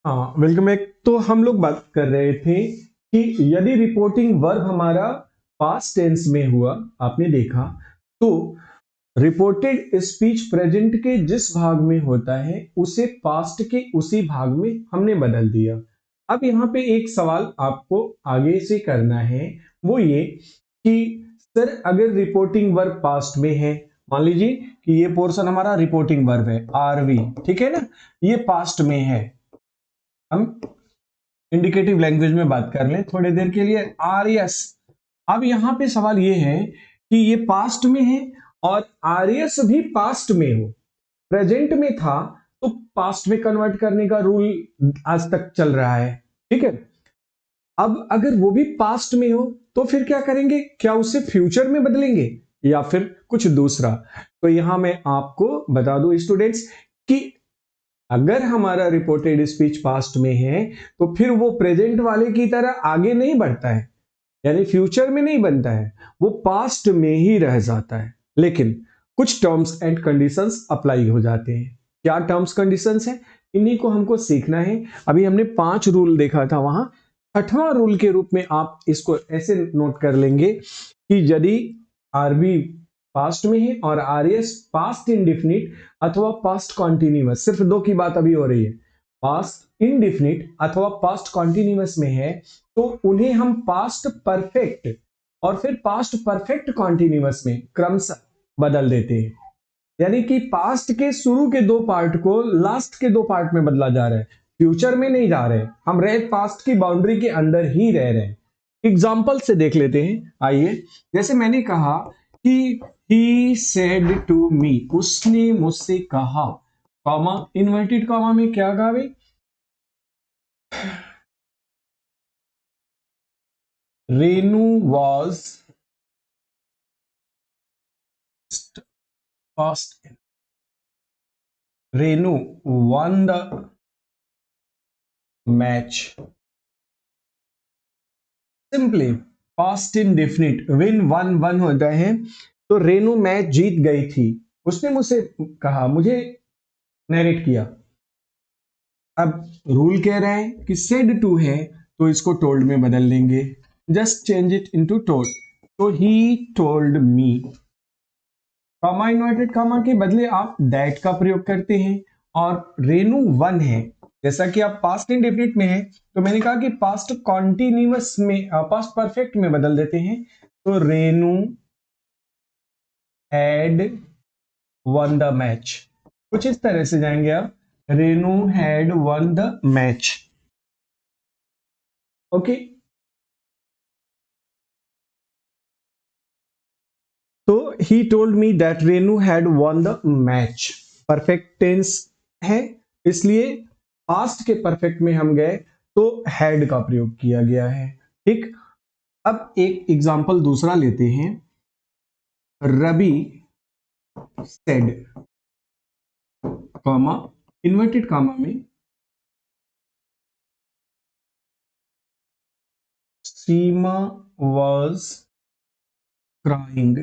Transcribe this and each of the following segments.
हाँ, welcome back. तो हम लोग बात कर रहे थे कि यदि रिपोर्टिंग वर्ब हमारा पास्ट टेंस में हुआ, आपने देखा, तो रिपोर्टेड स्पीच प्रेजेंट के जिस भाग में होता है उसे पास्ट के उसी भाग में हमने बदल दिया। अब यहाँ पे एक सवाल आपको आगे से करना है, वो ये कि सर अगर रिपोर्टिंग वर्ब पास्ट में है, मान लीजिए कि ये पोर्शन हमारा रिपोर्टिंग वर्ब है आरवी, ठीक है ना, ये पास्ट में है। हम इंडिकेटिव लैंग्वेज में बात कर लें थोड़ी देर के लिए, आर यस। अब यहां पे सवाल ये है कि ये पास्ट में है और आर यस भी पास्ट में हो, प्रेजेंट में था तो पास्ट में कन्वर्ट करने का रूल आज तक चल रहा है, ठीक है। अब अगर वो भी पास्ट में हो तो फिर क्या करेंगे, क्या उसे फ्यूचर में बदलेंगे या फिर कुछ दूसरा। तो यहां मैं आपको बता दूं स्टूडेंट्स कि अगर हमारा रिपोर्टेड स्पीच पास्ट में है तो फिर वो प्रेजेंट वाले की तरह आगे नहीं बढ़ता है, यानी फ्यूचर में नहीं बनता है, वो पास्ट में ही रह जाता है। लेकिन कुछ टर्म्स एंड कंडीशंस अप्लाई हो जाते हैं। क्या टर्म्स कंडीशंस हैं, इन्हीं को हमको सीखना है। अभी हमने 5 रूल देखा था, वहां 6वां रूल के रूप में आप इसको ऐसे नोट कर लेंगे कि यदि आरबी पास्ट में है और आरएस पास्ट इंडिफिनिट अथवा पास्ट कॉन्टिन्यूअस, सिर्फ दो की बात अभी हो रही है, पास्ट इंडिफिनिट अथवा पास्ट कॉन्टिन्यूअस में है तो उन्हें हम पास्ट परफेक्ट और फिर पास्ट परफेक्ट कॉन्टिन्यूअस में क्रमशः बदल देते हैं। यानी कि पास्ट के शुरू के 2 पार्ट को लास्ट के 2 पार्ट में बदला जा रहा है, फ्यूचर में नहीं जा रहे, हम रहे पास्ट की बाउंड्री के अंदर ही रह रहे हैं। एग्जाम्पल से देख लेते हैं, आइए। जैसे मैंने कहा कि he said to me, उसने मुझसे कहा, कॉमा इन्वर्टेड कॉमा में क्या कहा भाई, Renu was first, Renu won the match। Simply past indefinite, win one one होता है, तो रेनू मैच जीत गई थी, उसने मुझसे कहा, मुझे नरेट किया। अब रूल कह रहा है कि सेड टू है तो इसको टोल्ड में बदल लेंगे, just change it into told. तो he told me, comma inverted comma के बदले आप दैट का प्रयोग करते हैं। और रेनू वन है, जैसा कि आप पास्ट इंडेफिनिट में है तो मैंने कहा कि पास्ट कॉन्टिन्यूअस में, पास्ट परफेक्ट में बदल देते हैं। तो Renu had won the match, कुछ इस तरह से जाएंगे आप, Renu had won the match. Okay, तो he told me that Renu had won the match, perfect tense है इसलिए पास्ट के परफेक्ट में हम गए तो हैड का प्रयोग किया गया है, ठीक। अब एक एग्जांपल दूसरा लेते हैं, Ravi said, comma inverted comma में Seema was crying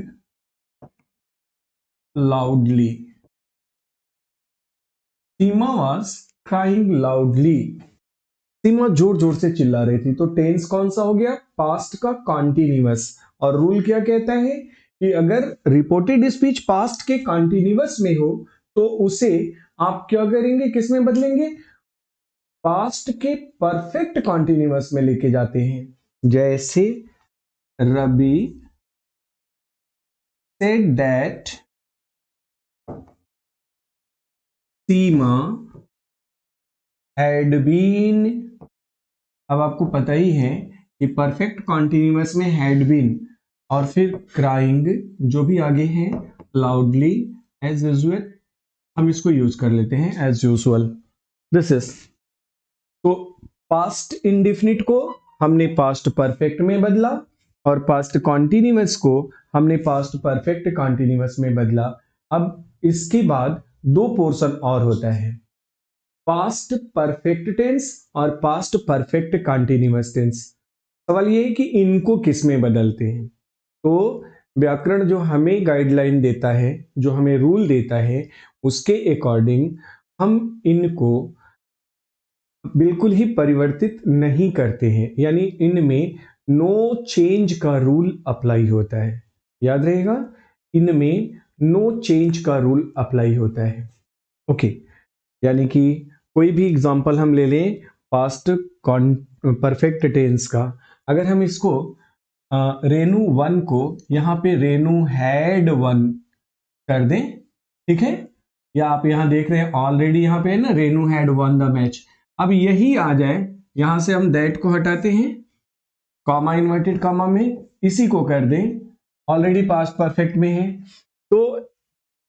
loudly, Seema was crying loudly, सीमा जोर जोर से चिल्ला रही थी। तो टेंस कौन सा हो गया, पास्ट का कॉन्टिन्यूअस। और रूल क्या कहता है कि अगर रिपोर्टेड स्पीच पास्ट के कॉन्टिन्यूअस में हो तो उसे आप क्या करेंगे, किस में बदलेंगे, पास्ट के परफेक्ट कॉन्टिन्यूअस में लेके जाते हैं। जैसे Ravi said that Seema had been, अब आपको पता ही है कि परफेक्ट कॉन्टिन्यूअस में हैड बीन और फिर क्राइंग जो भी आगे है लाउडली एज यूजुअल, हम इसको यूज कर लेते हैं एज यूजुअल, दिस इज। तो पास्ट इंडिफिनिट को हमने पास्ट परफेक्ट में बदला और पास्ट कॉन्टिन्यूअस को हमने पास्ट परफेक्ट कॉन्टिन्यूअस में बदला। अब इसके बाद 2 पोर्शन और होता है, पास्ट परफेक्ट टेंस और पास्ट परफेक्ट कॉन्टिन्यूअस टेंस। सवाल ये है कि इनको किस में बदलते हैं। तो व्याकरण जो हमें गाइडलाइन देता है, जो हमें रूल देता है, उसके अकॉर्डिंग हम इनको बिल्कुल ही परिवर्तित नहीं करते हैं, यानी इनमें नो चेंज का रूल अप्लाई होता है। याद रहेगा, इनमें नो चेंज का रूल अप्लाई होता है। ओके, यानी कि कोई भी एग्जांपल हम ले लें पास्ट परफेक्ट टेंस का, अगर हम इसको रेनू वन को यहाँ पे रेनू हैड वन कर दें, ठीक है, या आप यहाँ देख रहे हैं ऑलरेडी यहाँ पे है ना Renu had won the match. अब यही आ जाए, यहां से हम दैट को हटाते हैं, कॉमा इन्वर्टेड कॉमा में इसी को कर दें, ऑलरेडी पास्ट परफेक्ट में है, तो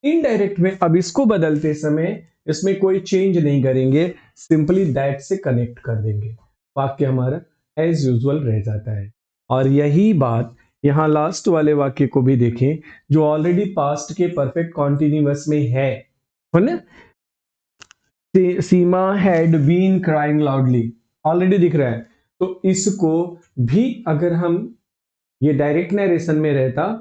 इनडायरेक्ट में अब इसको बदलते समय इसमें कोई चेंज नहीं करेंगे, सिंपली दैट से कनेक्ट कर देंगे, वाक्य हमारा एज यूजुअल रह जाता है। और यही बात यहां लास्ट वाले वाक्य को भी देखें जो ऑलरेडी पास्ट के परफेक्ट कॉन्टिन्यूअस में है ना, Seema had been crying loudly, already दिख रहा है, तो इसको भी अगर हम ये डायरेक्ट नरेशन में रहता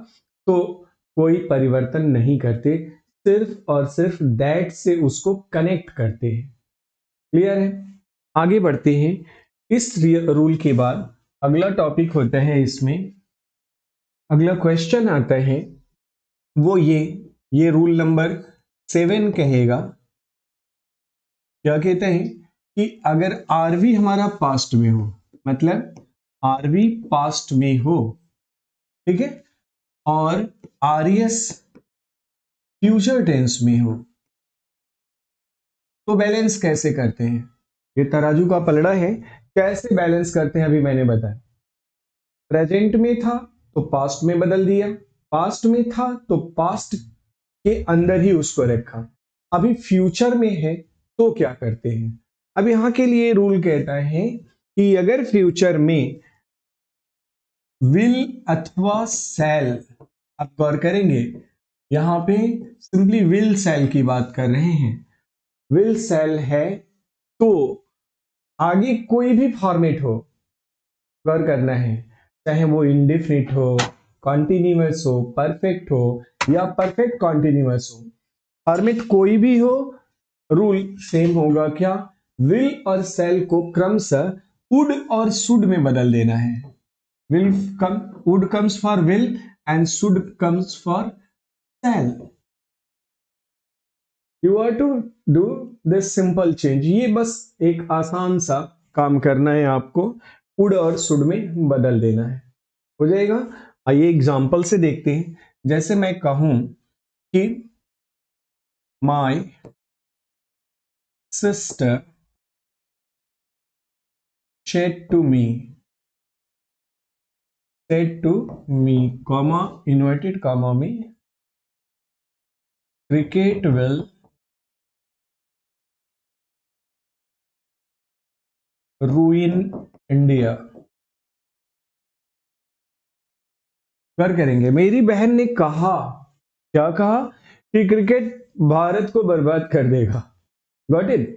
तो कोई परिवर्तन नहीं करते, सिर्फ और सिर्फ दैट से उसको कनेक्ट करते हैं। क्लियर है? आगे बढ़ते हैं। इस रूल के बाद अगला टॉपिक होता है, इसमें अगला क्वेश्चन आता है, वो ये रूल नंबर 7 कहेगा, क्या कहते हैं कि अगर आरवी हमारा पास्ट में हो, मतलब आरवी पास्ट में हो, ठीक है, और आरएस फ्यूचर टेंस में हो, तो बैलेंस कैसे करते हैं? ये तराजू का पलड़ा है, कैसे बैलेंस करते हैं अभी मैंने बताया। प्रेजेंट में था तो पास्ट में बदल दिया, पास्ट में था तो पास्ट के अंदर ही उसको रखा, अभी फ्यूचर में है तो क्या करते हैं? अब यहां के लिए रूल कहता है कि अगर फ्यूचर में विल अथवा सेल, आप गौर करेंगे यहां पे सिंपली विल सेल की बात कर रहे हैं, विल सेल है तो आगे कोई भी फॉर्मेट हो, गौर करना है, चाहे वो इंडेफिनिट हो, कॉन्टिन्यूअस हो, परफेक्ट हो या परफेक्ट कॉन्टिन्यूअस हो, फॉर्मेट कोई भी हो, रूल सेम होगा। क्या? विल और सेल को क्रमशः वुड और शुड में बदल देना है। Will come, would comes for will and should comes for shall. You are to do this simple change, ये बस एक आसान सा काम करना है आपको, वुड और शुड में बदल देना है, हो जाएगा। आइए एग्जांपल से देखते हैं, जैसे मैं कहूं कि my sister said to me, comma inverted comma में cricket will ruin India। कर करेंगे, मेरी बहन ने कहा, क्या कहा? कि क्रिकेट भारत को बर्बाद कर देगा। Got it?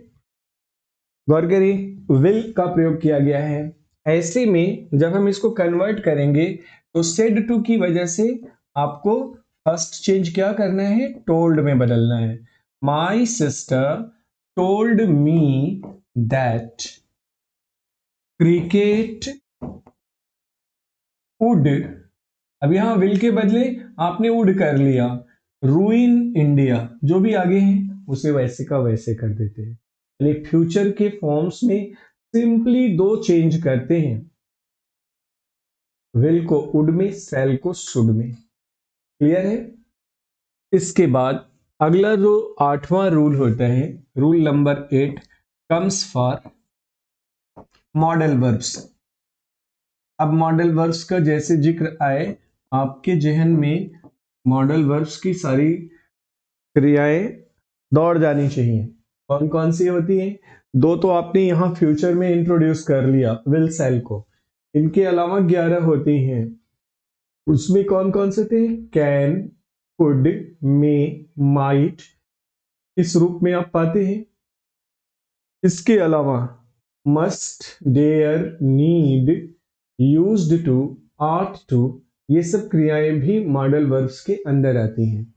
गौर करिए, विल का प्रयोग किया गया है। ऐसे में जब हम इसको कन्वर्ट करेंगे तो सेड टू की वजह से आपको फर्स्ट चेंज क्या करना है? टोल्ड में बदलना है। My sister told me that cricket would, अब यहां विल के बदले आपने वुड कर लिया, रूइन इंडिया, जो भी आगे है उसे वैसे का वैसे कर देते हैं, यानी फ्यूचर के फॉर्म्स में सिंपली दो चेंज करते हैं, विल को वुड में, सेल को शुड में। क्लियर है? इसके बाद अगला जो 8वां रूल होता है, rule number 8 comes for modal verbs. अब मॉडल वर्ब्स का जैसे जिक्र आए आपके जहन में मॉडल वर्ब्स की सारी क्रियाएं दौड़ जानी चाहिए। कौन कौन सी होती हैं? दो तो आपने यहां फ्यूचर में इंट्रोड्यूस कर लिया, विल सेल को, इनके अलावा 11 होती हैं। उसमें कौन कौन से थे? कैन, कुड, मे, माइट, इस रूप में आप पाते हैं। इसके अलावा must, dare, need, used to, ought to, ये सब क्रियाएं भी मॉडल वर्ब्स के अंदर आती हैं।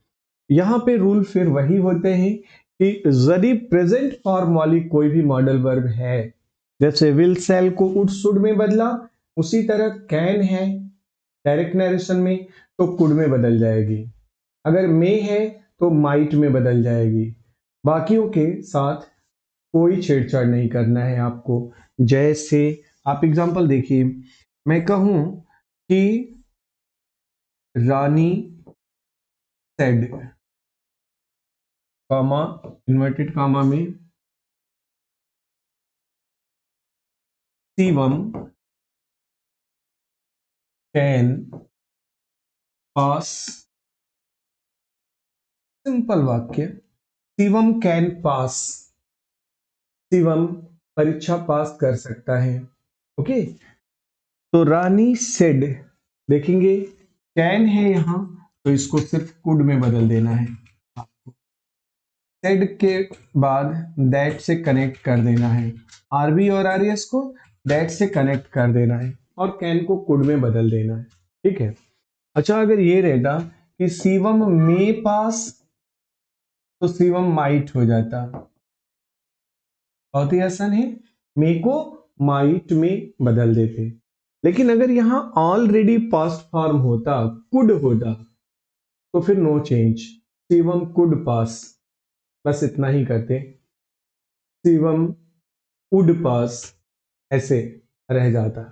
यहां पे रूल फिर वही होते हैं कि यदि प्रेजेंट फॉर्म वाली कोई भी मॉडल वर्ब है जैसे विल सेल को वुड शुड में बदला, उसी तरह कैन है डायरेक्ट नरेशन में तो कुड में बदल जाएगी, अगर मे है तो माइट में बदल जाएगी। बाकियों के साथ कोई छेड़छाड़ नहीं करना है आपको। जैसे आप एग्जांपल देखिए, मैं कहूं कि रानी सेड, कामा इन्वर्टेड कामा में शिवम कैन पास, सिंपल वाक्य, शिवम कैन पास, शिवम परीक्षा पास कर सकता है। ओके, तो रानी सेड देखेंगे कैन है यहां तो इसको सिर्फ कुड में बदल देना है आपको, सेड के बाद दैट से कनेक्ट कर देना है, आरबी और आरएस को दैट से कनेक्ट कर देना है और कैन को कुड में बदल देना है। ठीक है, अच्छा अगर ये रहता कि शिवम मे पास तो शिवम माइट हो जाता, बहुत ही आसान है, मे को माइट में बदल देते। लेकिन अगर यहां ऑलरेडी पास्ट फॉर्म होता, कुड होता, तो फिर no change, Shivam could pass, बस इतना ही करते, शिवम वुड पास, ऐसे रह जाता।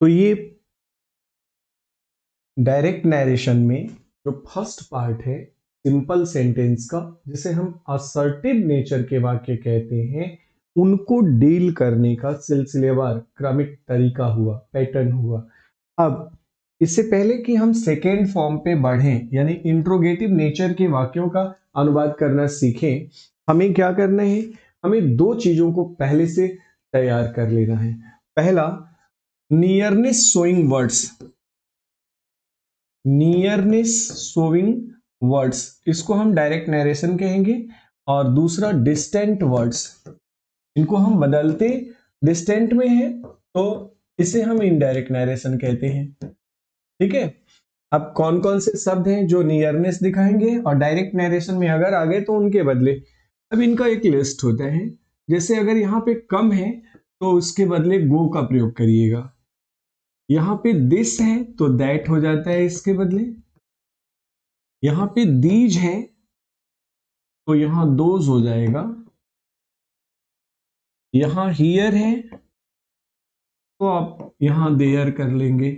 तो ये डायरेक्ट नरेशन में जो फर्स्ट पार्ट है सिंपल सेंटेंस का, जिसे हम असर्टिव नेचर के वाक्य कहते हैं, उनको डील करने का सिलसिलेवार क्रमिक तरीका हुआ, पैटर्न हुआ। अब इससे पहले कि हम सेकेंड फॉर्म पे बढ़ें, यानी इंट्रोगेटिव नेचर के वाक्यों का अनुवाद करना सीखें, हमें क्या करना है, हमें दो चीजों को पहले से तैयार कर लेना है। पहला, nearness showing words, nearness showing words, इसको हम डायरेक्ट नरेशन कहेंगे। और दूसरा डिस्टेंट वर्ड्स, इनको हम बदलते डिस्टेंट में है तो इसे हम इनडायरेक्ट नरेशन कहते हैं। ठीक है, अब कौन कौन से शब्द हैं जो नियरनेस दिखाएंगे और डायरेक्ट नरेशन में अगर आ गए तो उनके बदले, अब इनका एक लिस्ट होता है। जैसे अगर यहाँ पे कम है तो उसके बदले गो का प्रयोग करिएगा, यहाँ पे दिस है तो दैट हो जाता है इसके बदले, यहाँ पे दीज है तो यहाँ दोज हो जाएगा, यहाँ हियर है तो आप यहाँ देयर कर लेंगे।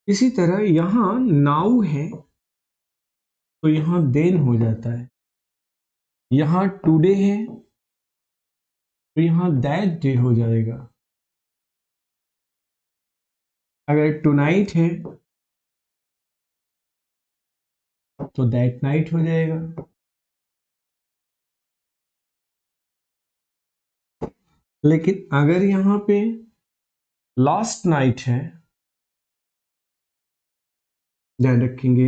इसी तरह यहां नाउ है तो यहां देन हो जाता है, यहां टुडे है तो यहां दैट डे हो जाएगा, अगर टुनाइट है तो दैट नाइट हो जाएगा। लेकिन अगर यहां पे लास्ट नाइट है, ध्यान रखेंगे,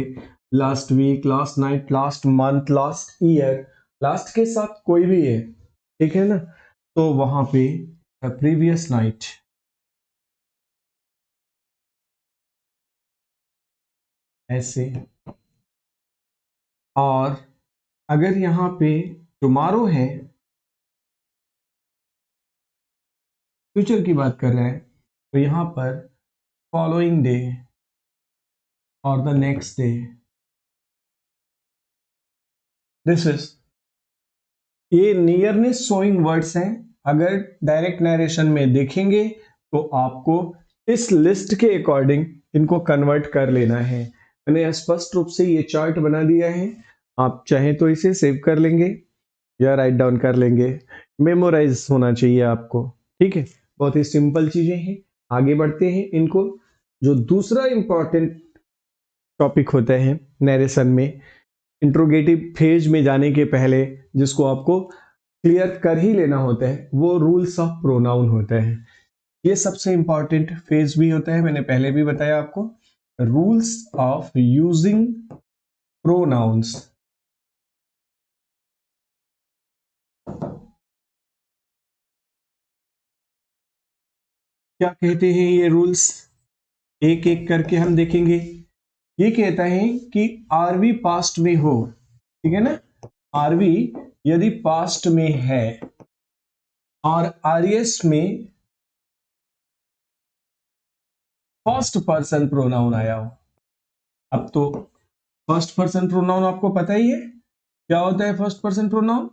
last week, last night, last month, last year, last के साथ कोई भी है, ठीक है ना, तो वहां पे प्रीवियस नाइट, ऐसे। और अगर यहां पे टुमारो है, फ्यूचर की बात कर रहे हैं, तो यहां पर फॉलोइंग डे और the next day, this is, ये नियरनेस शोइंग वर्ड्स हैं। अगर डायरेक्ट नरेशन में देखेंगे तो आपको इस लिस्ट के अकॉर्डिंग इनको कन्वर्ट कर लेना है। मैंने स्पष्ट रूप से ये चार्ट बना दिया है, आप चाहें तो इसे सेव कर लेंगे या राइट डाउन कर लेंगे, मेमोराइज होना चाहिए आपको। ठीक है, बहुत ही सिंपल चीजें हैं। आगे बढ़ते हैं, इनको जो दूसरा इंपॉर्टेंट टॉपिक होता है नरेशन में, इंट्रोगेटिव फेज में जाने के पहले जिसको आपको क्लियर कर ही लेना होता है, वो रूल्स ऑफ प्रोनाउन होता है। ये सबसे इंपॉर्टेंट फेज भी होता है, मैंने पहले भी बताया आपको, रूल्स ऑफ यूजिंग प्रोनाउंस। क्या कहते हैं ये रूल्स, एक एक करके हम देखेंगे। ये कहता है कि आरवी पास्ट में हो, ठीक है ना, आरवी यदि पास्ट में है और आरएस में फर्स्ट पर्सन प्रोनाउन आया हो। अब तो फर्स्ट पर्सन प्रोनाउन आपको पता ही है क्या होता है। फर्स्ट पर्सन प्रोनाउन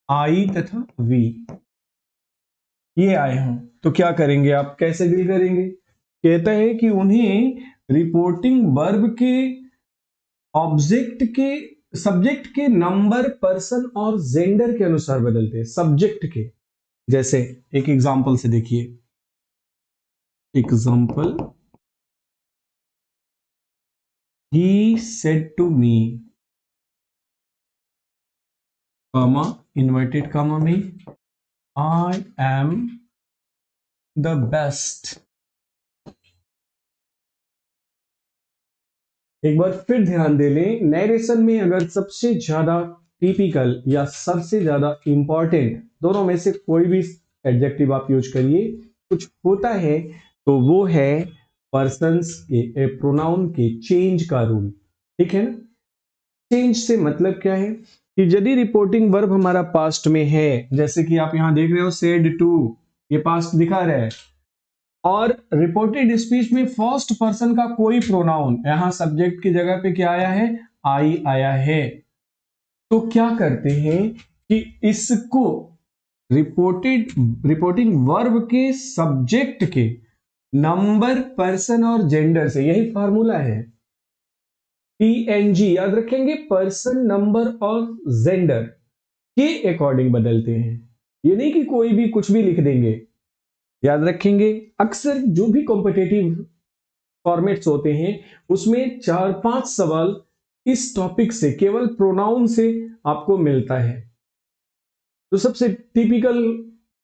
आई तथा वी ये आए हों तो क्या करेंगे आप, कैसे डील करेंगे। कहता है कि उन्हें रिपोर्टिंग वर्ब के ऑब्जेक्ट के सब्जेक्ट के नंबर, पर्सन और जेंडर के अनुसार बदलते हैं। सब्जेक्ट के, जैसे एक एग्जांपल से देखिए। Example, he said to me, comma inverted comma में I am the best। एक बार फिर ध्यान दे लें, नरेशन में अगर सबसे ज्यादा टिपिकल या सबसे ज्यादा इंपॉर्टेंट दोनों में से कोई भी एडजेक्टिव आप यूज करिए, कुछ होता है तो वो है पर्सन्स के प्रोनाउन के चेंज का रूल। ठीक है ना। चेंज से मतलब क्या है कि यदि रिपोर्टिंग वर्ब हमारा पास्ट में है, जैसे कि आप यहां देख रहे हो सेड टू, ये पास्ट दिखा रहा है, और रिपोर्टेड स्पीच में फर्स्ट पर्सन का कोई प्रोनाउन, यहां सब्जेक्ट की जगह पे क्या आया है, आई आया है, तो क्या करते हैं कि इसको रिपोर्टिंग वर्ब के सब्जेक्ट के नंबर, पर्सन और जेंडर से, यही फार्मूला है पीएनजी, याद रखेंगे, पर्सन, नंबर और जेंडर के अकॉर्डिंग बदलते हैं। ये नहीं कि कोई भी कुछ भी लिख देंगे। याद रखेंगे अक्सर जो भी कॉम्पिटिटिव फॉर्मेट्स होते हैं उसमें 4-5 सवाल इस टॉपिक से, केवल प्रोनाउन से आपको मिलता है। तो सबसे टिपिकल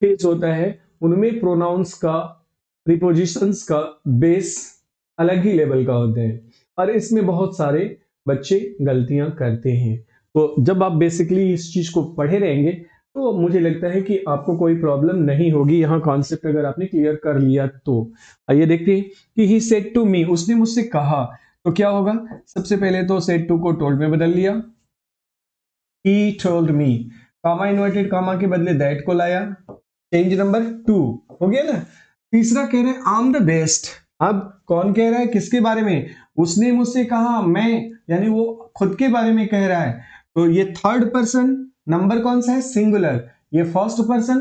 केस होता है उनमें प्रोनाउंस का, प्रीपोजिशंस का बेस अलग ही लेवल का होता है, और इसमें बहुत सारे बच्चे गलतियां करते हैं। तो जब आप बेसिकली इस चीज को पढ़े रहेंगे तो मुझे लगता है कि आपको कोई प्रॉब्लम नहीं होगी, यहाँ कॉन्सेप्ट अगर आपने क्लियर कर लिया तो। आइए देखते हैं कि ही सेड टू मी, उसने मुझसे कहा, तो क्या होगा। सबसे पहले तो सेड टू को टोल्ड में बदल लिया, ही टोल्ड मी, कामा इन्वर्टेड कामा के बदले दैट को लाया, चेंज नंबर 2 हो गया ना। तीसरा कह रहे हैं आई एम द बेस्ट। अब कौन कह रहा है, किसके बारे में, उसने मुझसे कहा, मैं, यानी वो खुद के बारे में कह रहा है, तो ये थर्ड पर्सन, नंबर कौन सा है, सिंगुलर, ये फर्स्ट पर्सन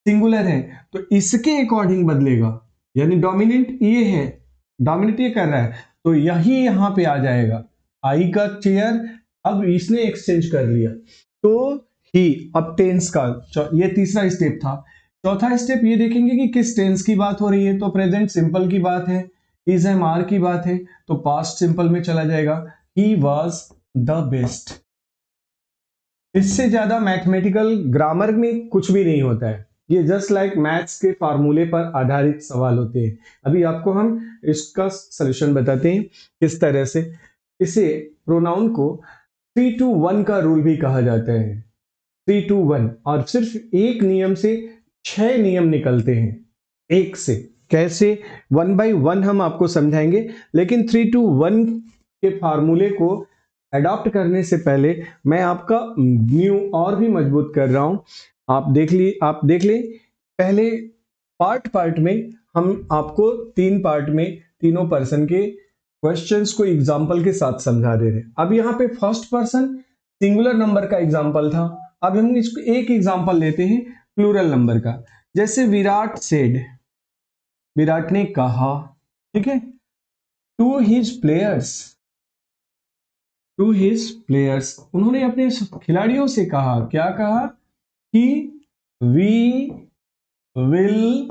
सिंगुलर है, तो इसके अकॉर्डिंग बदलेगा, यानी डोमिनेंट ये है, डोमिनेट ये कर रहा है, तो यही यहां पे आ जाएगा आई का चेयर। अब इसने एक्सचेंज कर लिया तो ही, अब टेंस का ये तीसरा स्टेप था। चौथा स्टेप ये देखेंगे कि किस टेंस की बात हो रही है, तो प्रेजेंट सिंपल की बात है, इज एम आर की बात है, तो पास्ट सिंपल में चला जाएगा, ही वॉज द बेस्ट। इससे ज्यादा मैथमेटिकल ग्रामर में कुछ भी नहीं होता है, ये जस्ट लाइक मैथ्स के फार्मूले पर आधारित सवाल होते हैं। अभी आपको हम इसका सलूशन बताते हैं किस तरह से। इसे प्रोनाउन को 3-to-1 का रूल भी कहा जाता है, 3-to-1, और सिर्फ एक नियम से 6 नियम निकलते हैं, एक से। कैसे, 1 by 1 हम आपको समझाएंगे, लेकिन 3-to-1 के फार्मूले को अडॉप्ट करने से पहले मैं आपका न्यू और भी मजबूत कर रहा हूं। आप देख ले पहले पार्ट में हम आपको 3 पार्ट में तीनों पर्सन के क्वेश्चंस को एग्जांपल के साथ समझा दे रहे हैं। अब यहाँ पे फर्स्ट पर्सन सिंगुलर नंबर का एग्जांपल था, अब हम इसको एक एग्जांपल लेते हैं प्लूरल नंबर का। जैसे विराट सेड, विराट ने कहा, ठीक है, टू हिज प्लेयर्स, उन्होंने अपने खिलाड़ियों से कहा, क्या कहा, कि वी विल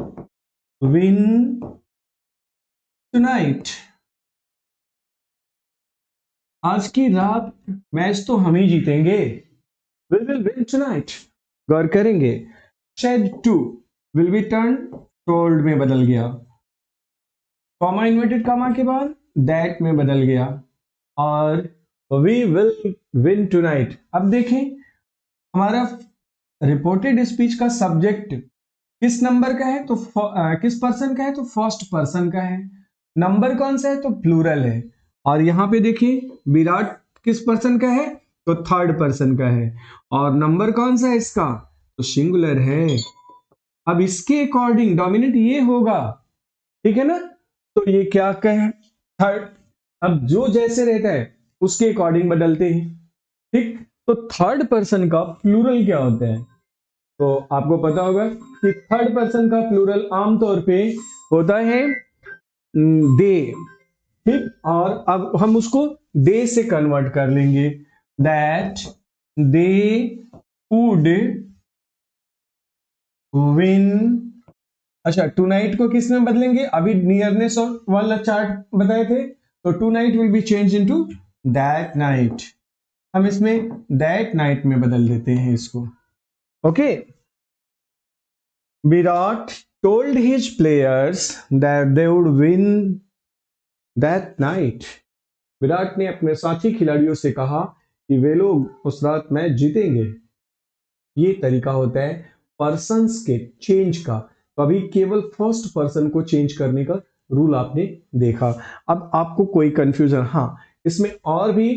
विन टुनाइट, आज की रात मैच तो हम ही जीतेंगे, वी विल विन टुनाइट, गौर करेंगे। Said to will be turn told में बदल गया, कॉमा इन्वर्टेड कॉमा के बाद दैट में बदल गया, और वी विल विन टुनाइट। अब देखें हमारा रिपोर्टेड स्पीच का सब्जेक्ट किस नंबर का है, तो किस पर्सन का है, तो फर्स्ट पर्सन का है, नंबर कौन सा है, तो प्लूरल है, और यहां पे देखिए विराट किस पर्सन का है, तो थर्ड पर्सन का है, और नंबर कौन सा है इसका, तो सिंगुलर है। अब इसके अकॉर्डिंग डोमिनेंट ये होगा, ठीक है ना। तो ये क्या कहे, थर्ड। अब जो जैसे रहता है उसके अकॉर्डिंग बदलते हैं, ठीक। तो थर्ड पर्सन का प्लूरल क्या होता है, तो आपको पता होगा कि थर्ड पर्सन का प्लूरल आमतौर पे होता है दे, ठीक। और अब हम उसको दे से कन्वर्ट कर लेंगे, दैट दे वुड विन। अच्छा, टू नाइट को किस में बदलेंगे, अभी नियरनेस और वाला चार्ट बताए थे, तो tonight will be change into that night. हम इसमें दैट नाइट में बदल देते हैं इसको, okay. Virat told his players that they would win that night. विराट ने अपने साथी खिलाड़ियों से कहा कि वे लोग उस रात मैच जीतेंगे। ये तरीका होता है पर्सन्स के चेंज का। तो अभी केवल फर्स्ट पर्सन को चेंज करने का रूल आपने देखा। अब आपको कोई कंफ्यूजन, हाँ, इसमें और भी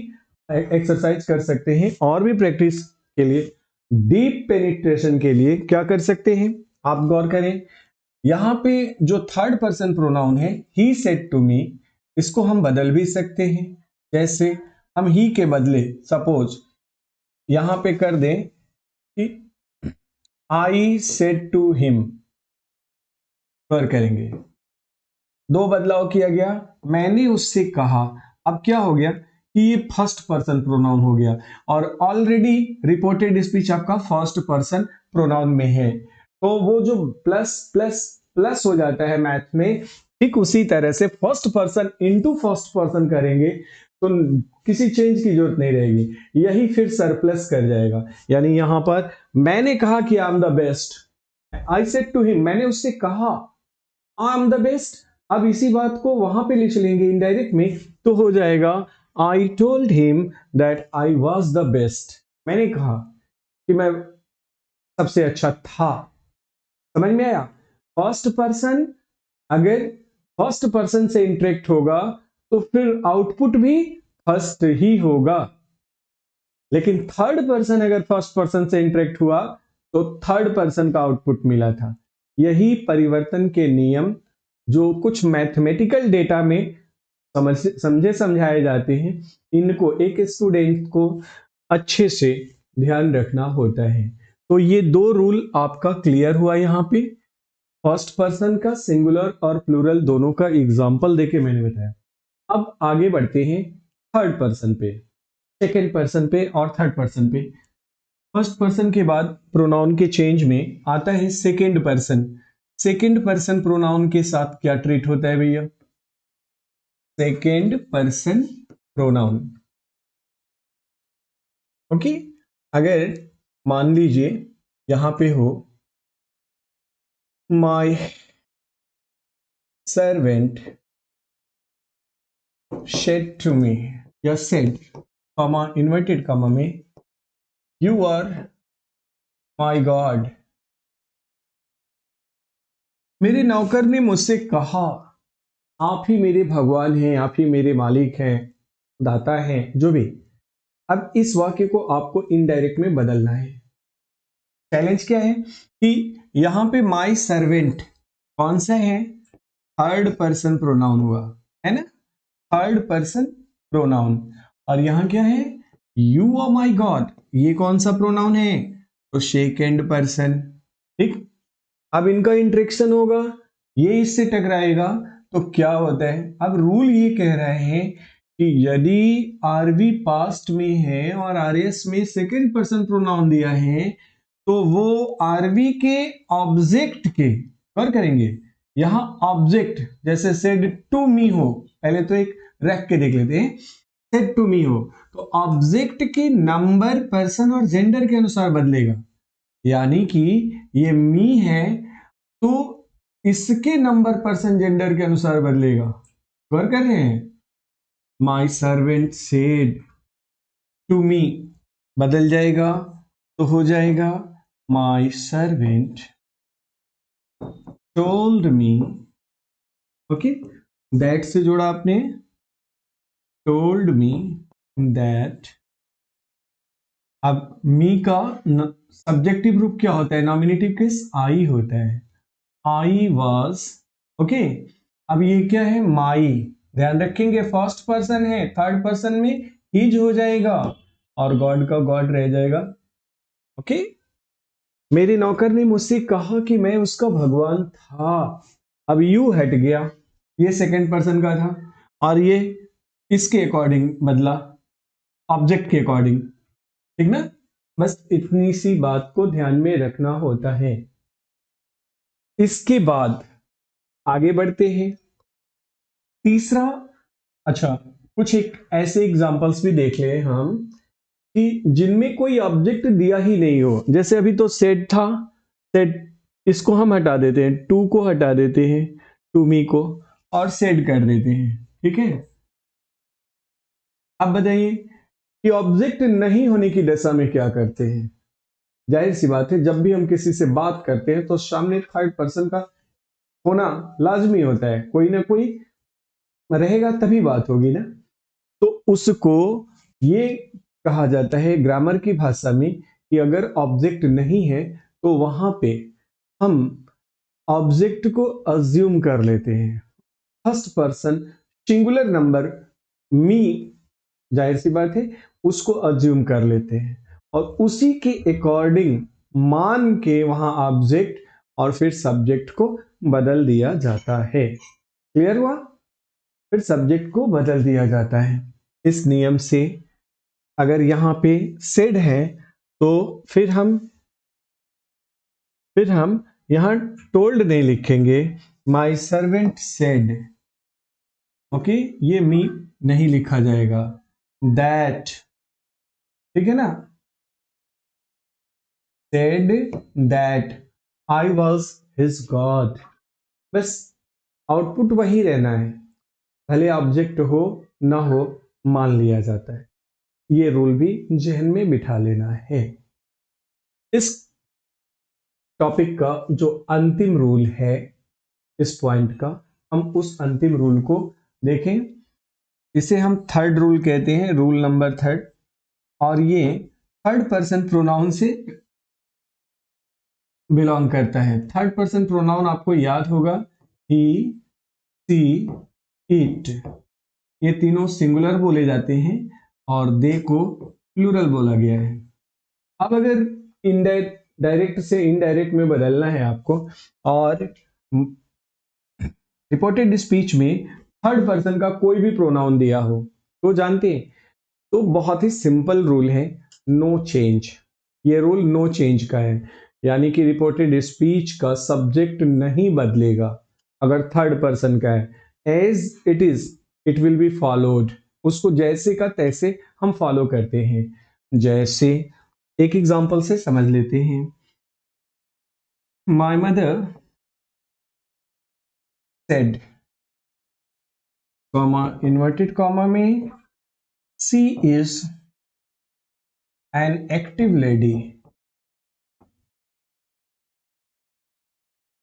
एक्सरसाइज कर सकते हैं, और भी प्रैक्टिस के लिए, डीप पेनिट्रेशन के लिए क्या कर सकते हैं, आप गौर करें। यहां पे जो थर्ड पर्सन प्रोनाउन है ही सेड टू मी, इसको हम बदल भी सकते हैं। जैसे हम ही के बदले सपोज यहां पे कर दें कि आई सेड टू हिम, पर करेंगे, दो बदलाव किया गया, मैंने उससे कहा। अब क्या हो गया कि ये फर्स्ट पर्सन प्रोनाउन हो गया, और ऑलरेडी रिपोर्टेड स्पीच आपका फर्स्ट पर्सन प्रोनाउन में है, तो वो जो प्लस प्लस प्लस हो जाता है मैथ में, ठीक उसी तरह से first person into first person करेंगे तो किसी चेंज की जरूरत नहीं रहेगी, यही फिर सरप्लस कर जाएगा। यानी यहां पर मैंने कहा कि I am the best, I said to him, मैंने उससे कहा आई एम द बेस्ट। अब इसी बात को वहां पे लिख लेंगे इनडायरेक्ट में, तो हो जाएगा I told him that I was the best. मैंने कहा कि मैं सबसे अच्छा था। समझ में आया। फर्स्ट पर्सन अगर फर्स्ट पर्सन से इंटरेक्ट होगा तो फिर आउटपुट भी फर्स्ट ही होगा, लेकिन थर्ड पर्सन अगर फर्स्ट पर्सन से इंटरेक्ट हुआ तो थर्ड पर्सन का आउटपुट मिला था। यही परिवर्तन के नियम जो कुछ मैथमेटिकल डेटा में समझे समझाए जाते हैं, इनको एक स्टूडेंट को अच्छे से ध्यान रखना होता है। तो ये दो रूल आपका क्लियर हुआ। यहाँ पे फर्स्ट पर्सन का सिंगुलर और प्लूरल दोनों का एग्जाम्पल देके मैंने बताया। अब आगे बढ़ते हैं थर्ड पर्सन पे, सेकेंड पर्सन पे और थर्ड पर्सन पे। फर्स्ट पर्सन के बाद प्रोनाउन के चेंज में आता है second person. Second person pronoun के साथ क्या ट्रीट होता है भैया, सेकेंड पर्सन प्रोनाउन, ओके। अगर मान लीजिए यहां पे हो my servant said to me, या सेड कॉमा इन्वर्टेड कॉमा में, यू आर माय गॉड। मेरे नौकर ने मुझसे कहा आप ही मेरे भगवान हैं, आप ही मेरे मालिक हैं, दाता हैं, जो भी। अब इस वाक्य को आपको इनडायरेक्ट में बदलना है। चैलेंज क्या है कि यहां पे माय सर्वेंट कौन सा है, थर्ड पर्सन प्रोनाउन हुआ है ना, थर्ड पर्सन प्रोनाउन। और यहां क्या है, यू आर माय गॉड, ये कौन सा प्रोनाउन है, तो सेकंड पर्सन, ठीक। अब इनका इंटरेक्शन होगा, ये इससे टकराएगा, तो क्या होता है, अब रूल ये कह रहे हैं कि यदि आरवी पास्ट में है और आरएस में सेकंड पर्सन प्रोनाउन दिया है, तो वो आरवी के ऑब्जेक्ट के कर करेंगे। यहां ऑब्जेक्ट जैसे सेड टू मी हो, पहले तो एक रख के देख लेते हैं, सेड टू मी हो तो ऑब्जेक्ट के नंबर पर्सन और जेंडर के अनुसार बदलेगा। यानी कि ये मी है तो इसके नंबर पर्सन जेंडर के अनुसार बदलेगा। गौर कर रहे हैं, my servant said to me बदल जाएगा तो हो जाएगा my servant told me, okay. That से जोड़ा आपने, टोल्ड मी दैट अब मी का सब्जेक्टिव रूप क्या होता है? नॉमिनेटिव केस आई होता है। I was, okay. अब ये क्या है? माई। ध्यान रखेंगे फर्स्ट पर्सन है, थर्ड पर्सन में हिज हो जाएगा और गॉड का गॉड रह जाएगा। ओके। मेरे नौकर ने मुझसे कहा कि मैं उसका भगवान था। अब यू हट गया, ये सेकंड पर्सन का था और ये इसके अकॉर्डिंग बदला, ऑब्जेक्ट के अकॉर्डिंग। ठीक ना? बस इतनी सी बात को ध्यान में रखना होता है। इसके बाद आगे बढ़ते हैं। तीसरा, अच्छा, कुछ एक ऐसे एग्जांपल्स भी देख लें हम कि जिनमें कोई ऑब्जेक्ट दिया ही नहीं हो। जैसे अभी तो सेट था, सेट इसको हम हटा देते हैं, टू को हटा देते हैं, टू मी को, और सेट कर देते हैं। ठीक है। अब बताइए कि ऑब्जेक्ट नहीं होने की दशा में क्या करते हैं? जाहिर सी बात है, जब भी हम किसी से बात करते हैं तो सामने थर्ड पर्सन का होना लाजमी होता है, कोई ना कोई रहेगा तभी बात होगी ना। तो उसको ये कहा जाता है ग्रामर की भाषा में कि अगर ऑब्जेक्ट नहीं है तो वहां पे हम ऑब्जेक्ट को अज्यूम कर लेते हैं। फर्स्ट पर्सन सिंगुलर नंबर मी, जाहिर सी बात है, उसको अज्यूम कर लेते हैं और उसी के अकॉर्डिंग मान के वहां ऑब्जेक्ट और फिर सब्जेक्ट को बदल दिया जाता है। क्लियर हुआ? फिर सब्जेक्ट को बदल दिया जाता है। इस नियम से अगर यहाँ पे सेड है तो फिर हम यहाँ टोल्ड नहीं लिखेंगे, माई सर्वेंट सेड। ओके, ये मी नहीं लिखा जाएगा, दैट। ठीक है ना? Said that I was his God. बस आउटपुट वही रहना है, भले ऑब्जेक्ट हो ना हो, मान लिया जाता है। ये रूल भी जहन में बिठा लेना है। इस टॉपिक का जो अंतिम रूल है इस पॉइंट का, हम उस अंतिम रूल को देखें। इसे हम थर्ड रूल कहते हैं, रूल नंबर थर्ड। और ये थर्ड पर्सन प्रोनाउन से बिलोंग करता है। थर्ड पर्सन प्रोनाउन आपको याद होगा, ही, सी, इट, ये तीनों सिंगुलर बोले जाते हैं और दे को प्लूरल बोला गया है। अब अगर डायरेक्ट से इनडायरेक्ट में बदलना है आपको और रिपोर्टेड स्पीच में थर्ड पर्सन का कोई भी प्रोनाउन दिया हो तो जानते हैं, तो बहुत ही सिंपल रूल है, नो चेंज। ये रूल नो चेंज का है, यानी कि रिपोर्टेड स्पीच का सब्जेक्ट नहीं बदलेगा अगर थर्ड पर्सन का है। As it is it will be followed, उसको जैसे का तैसे हम फॉलो करते हैं। जैसे एक एग्जांपल से समझ लेते हैं। My mother said, comma inverted comma में, she is an active lady.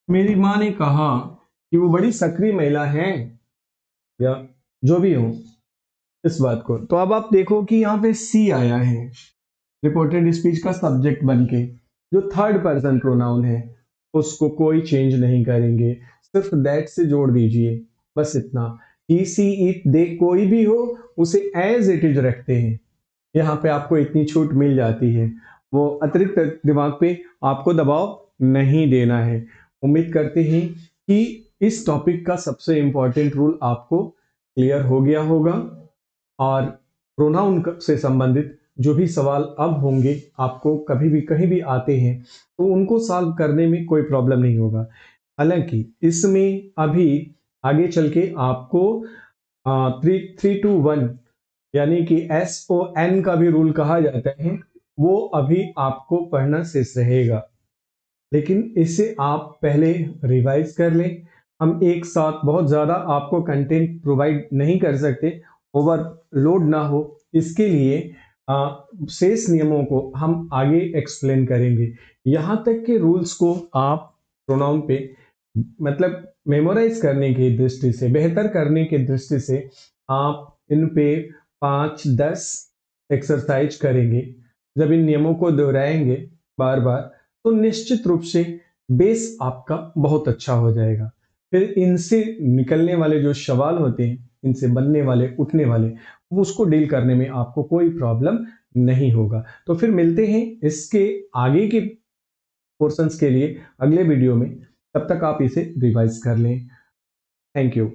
मेरी माँ ने कहा कि वो बड़ी सक्रिय महिला है, या जो भी हो इस बात को। तो अब आप देखो कि यहाँ पे सी आया है रिपोर्टेड स्पीच का सब्जेक्ट बनके, जो थर्ड पर्सन प्रोनाउन है उसको कोई चेंज नहीं करेंगे, सिर्फ दैट से जोड़ दीजिए, बस इतना। ही, सी, इट, दे कोई भी हो उसे एज इट इज रखते हैं। यहाँ पे आपको इतनी छूट मिल जाती है, वो अतिरिक्त दिमाग पे आपको दबाव नहीं देना है। उम्मीद करते हैं कि इस टॉपिक का सबसे इंपॉर्टेंट रूल आपको क्लियर हो गया होगा और प्रोनाउन से संबंधित जो भी सवाल अब होंगे आपको कभी भी कहीं भी आते हैं तो उनको सॉल्व करने में कोई प्रॉब्लम नहीं होगा। हालांकि इसमें अभी आगे चल के आपको 3-2-1 यानी कि SON का भी रूल कहा जाता है, वो अभी आपको पढ़ना शेष रहेगा, लेकिन इसे आप पहले रिवाइज कर लें। हम एक साथ बहुत ज़्यादा आपको कंटेंट प्रोवाइड नहीं कर सकते, ओवरलोड ना हो, इसके लिए शेष नियमों को हम आगे एक्सप्लेन करेंगे। यहाँ तक के रूल्स को आप प्रोनाउन पे मतलब मेमोराइज करने की दृष्टि से, बेहतर करने की दृष्टि से आप इन पे 5-10 एक्सरसाइज करेंगे। जब इन नियमों को दोहराएंगे बार बार तो निश्चित रूप से बेस आपका बहुत अच्छा हो जाएगा। फिर इनसे निकलने वाले जो सवाल होते हैं, इनसे बनने वाले उठने वाले, उसको डील करने में आपको कोई प्रॉब्लम नहीं होगा। तो फिर मिलते हैं इसके आगे के पोर्शंस के लिए अगले वीडियो में। तब तक आप इसे रिवाइज कर लें। Thank you.